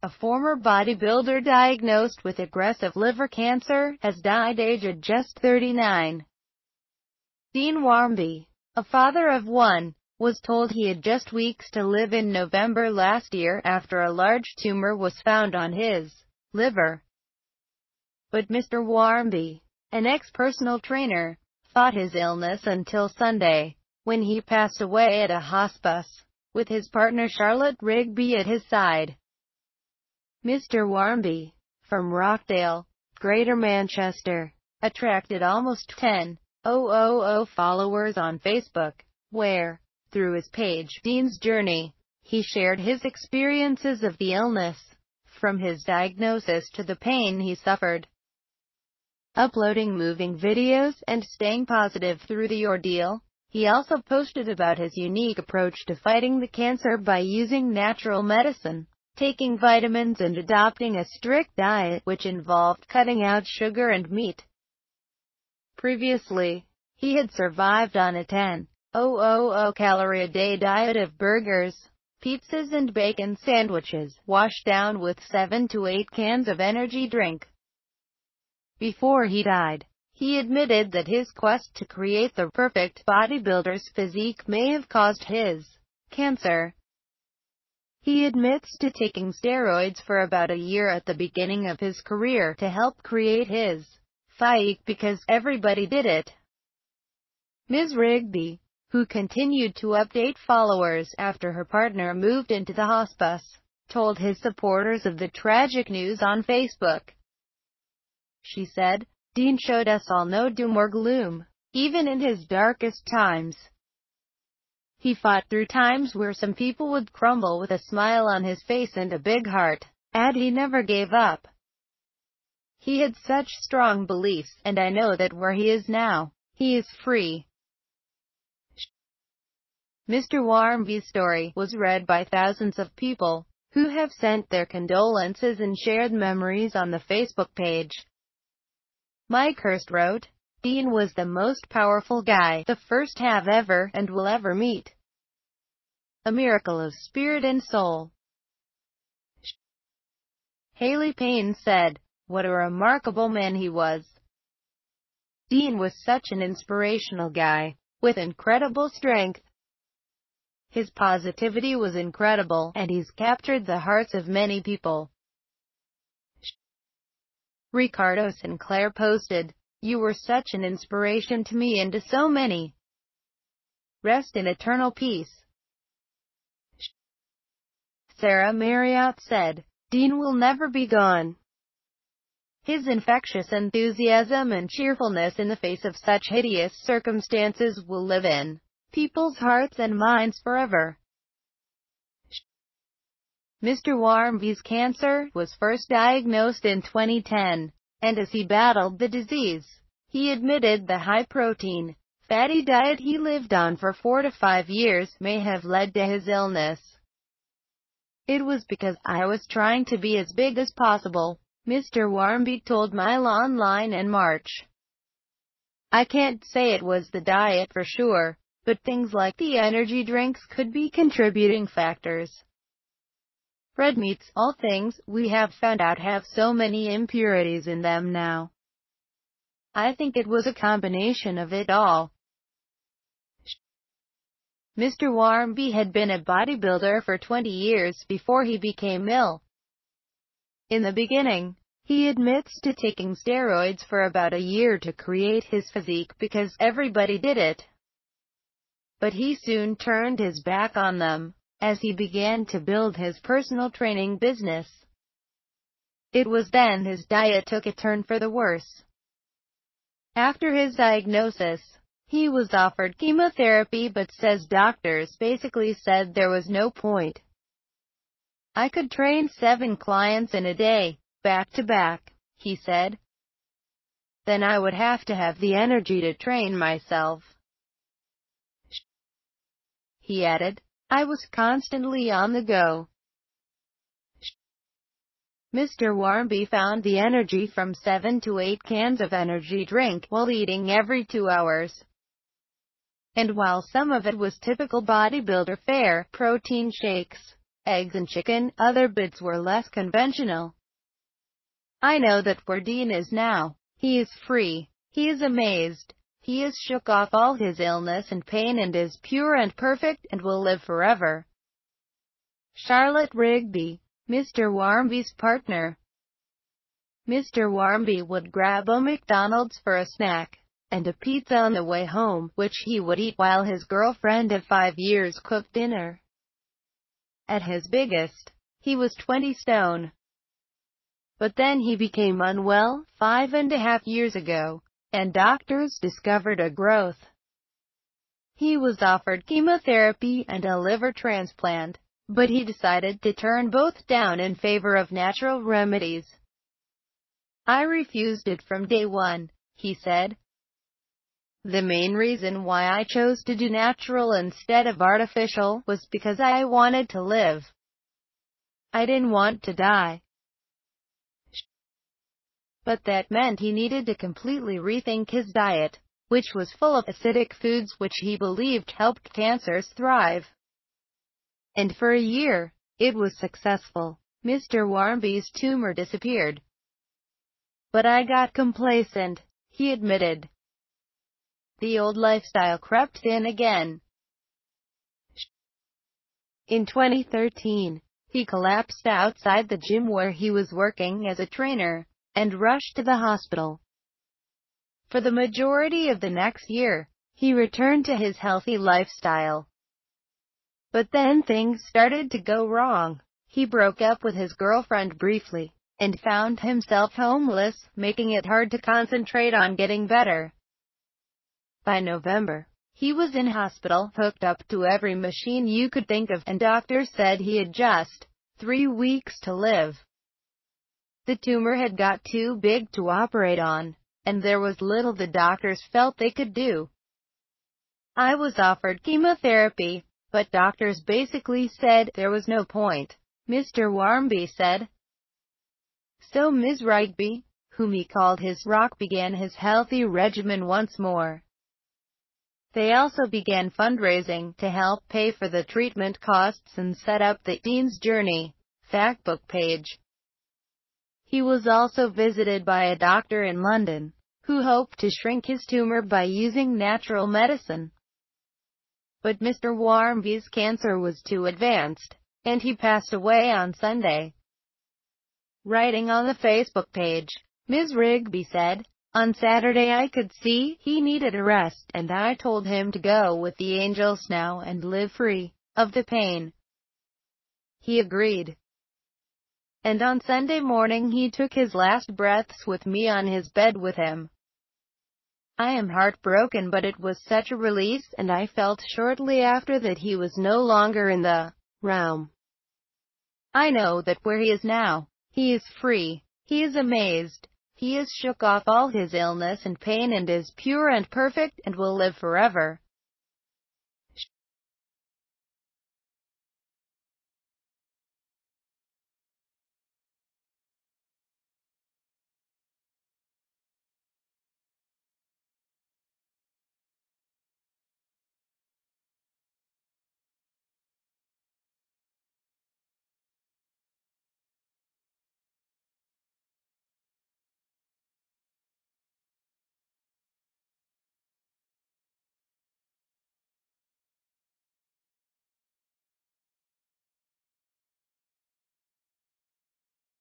a former bodybuilder diagnosed with aggressive liver cancer, has died aged just 39. Dean Warmby, a father of one, was told he had just weeks to live in November last year after a large tumor was found on his liver. But Mr. Warmby, an ex-personal trainer, fought his illness until Sunday, when he passed away at a hospice, with his partner Charlotte Rigby at his side. Mr. Warmby, from Rockdale, Greater Manchester, attracted almost 10,000 followers on Facebook, where, through his page, Dean's Journey, he shared his experiences of the illness, from his diagnosis to the pain he suffered, uploading moving videos and staying positive through the ordeal. He also posted about his unique approach to fighting the cancer by using natural medicine, taking vitamins and adopting a strict diet which involved cutting out sugar and meat. Previously, he had survived on a 10,000 calorie a day diet of burgers, pizzas and bacon sandwiches, washed down with 7 to 8 cans of energy drink. Before he died, he admitted that his quest to create the perfect bodybuilder's physique may have caused his cancer. He admits to taking steroids for about a year at the beginning of his career to help create his physique because everybody did it. Ms. Rigby, who continued to update followers after her partner moved into the hospice, told his supporters of the tragic news on Facebook. She said, "Dean showed us all no doom or gloom, even in his darkest times. He fought through times where some people would crumble with a smile on his face and a big heart, and he never gave up. He had such strong beliefs, and I know that where he is now, he is free." Mr. Warmby's story was read by thousands of people, who have sent their condolences and shared memories on the Facebook page. Mike Hurst wrote, "Dean was the most powerful guy the first have ever and will ever meet. A miracle of spirit and soul." Haley Payne said, "What a remarkable man he was. Dean was such an inspirational guy, with incredible strength. His positivity was incredible, and he's captured the hearts of many people." Ricardo Sinclair posted, "You were such an inspiration to me and to so many. Rest in eternal peace." Sarah Marriott said, "Dean will never be gone. His infectious enthusiasm and cheerfulness in the face of such hideous circumstances will live in people's hearts and minds forever." Mr. Warmby's cancer was first diagnosed in 2010, and as he battled the disease, he admitted the high-protein, fatty diet he lived on for 4 to 5 years may have led to his illness. "It was because I was trying to be as big as possible," Mr. Warmby told Mile Online in March. "I can't say it was the diet for sure, but things like the energy drinks could be contributing factors. Red meats, all things we have found out have so many impurities in them now. I think it was a combination of it all." Mr. Warmby had been a bodybuilder for 20 years before he became ill. In the beginning, he admits to taking steroids for about a year to create his physique because everybody did it. But he soon turned his back on them, as he began to build his personal training business. It was then his diet took a turn for the worse. After his diagnosis, he was offered chemotherapy but says doctors basically said there was no point. "I could train 7 clients in a day, back to back," he said. "Then I would have to have the energy to train myself." He added, "I was constantly on the go." Mr. Warmby found the energy from 7 to 8 cans of energy drink while eating every 2 hours. And while some of it was typical bodybuilder fare, protein shakes, eggs and chicken. Other bits were less conventional. I know that where Dean is now. He is free. He is amazed. He has shook off all his illness and pain and is pure and perfect and will live forever. Charlotte Rigby, Mr. Warmby's partner. Mr. Warmby would grab a McDonald's for a snack and a pizza on the way home, which he would eat while his girlfriend of 5 years cooked dinner. At his biggest, he was 20 stone. But then he became unwell 5.5 years ago, and doctors discovered a growth. He was offered chemotherapy and a liver transplant, but he decided to turn both down in favor of natural remedies. I refused it from day one, he said. The main reason why I chose to do natural instead of artificial was because I wanted to live. I didn't want to die. But that meant he needed to completely rethink his diet, which was full of acidic foods which he believed helped cancers thrive. And for a year, it was successful. Mr. Warmby's tumor disappeared. But I got complacent, he admitted. The old lifestyle crept in again. In 2013, he collapsed outside the gym where he was working as a trainer, and rushed to the hospital. For the majority of the next year, he returned to his healthy lifestyle. But then things started to go wrong. He broke up with his girlfriend briefly, and found himself homeless, making it hard to concentrate on getting better. By November, he was in hospital, hooked up to every machine you could think of, and doctors said he had just 3 weeks to live. The tumor had got too big to operate on, and there was little the doctors felt they could do. I was offered chemotherapy, but doctors basically said there was no point, Mr. Warmby said. So Ms. Rigby, whom he called his rock, began his healthy regimen once more. They also began fundraising to help pay for the treatment costs and set up the Dean's Journey Factbook page. He was also visited by a doctor in London, who hoped to shrink his tumor by using natural medicine. But Mr. Warmby's cancer was too advanced, and he passed away on Sunday. Writing on the Facebook page, Ms. Rigby said, "On Saturday I could see he needed a rest, and I told him to go with the angels now and live free of the pain. He agreed. And on Sunday morning he took his last breaths with me on his bed with him. I am heartbroken, but it was such a release, and I felt shortly after that he was no longer in the realm. I know that where he is now, he is free. He is amazed. He has shook off all his illness and pain and is pure and perfect and will live forever."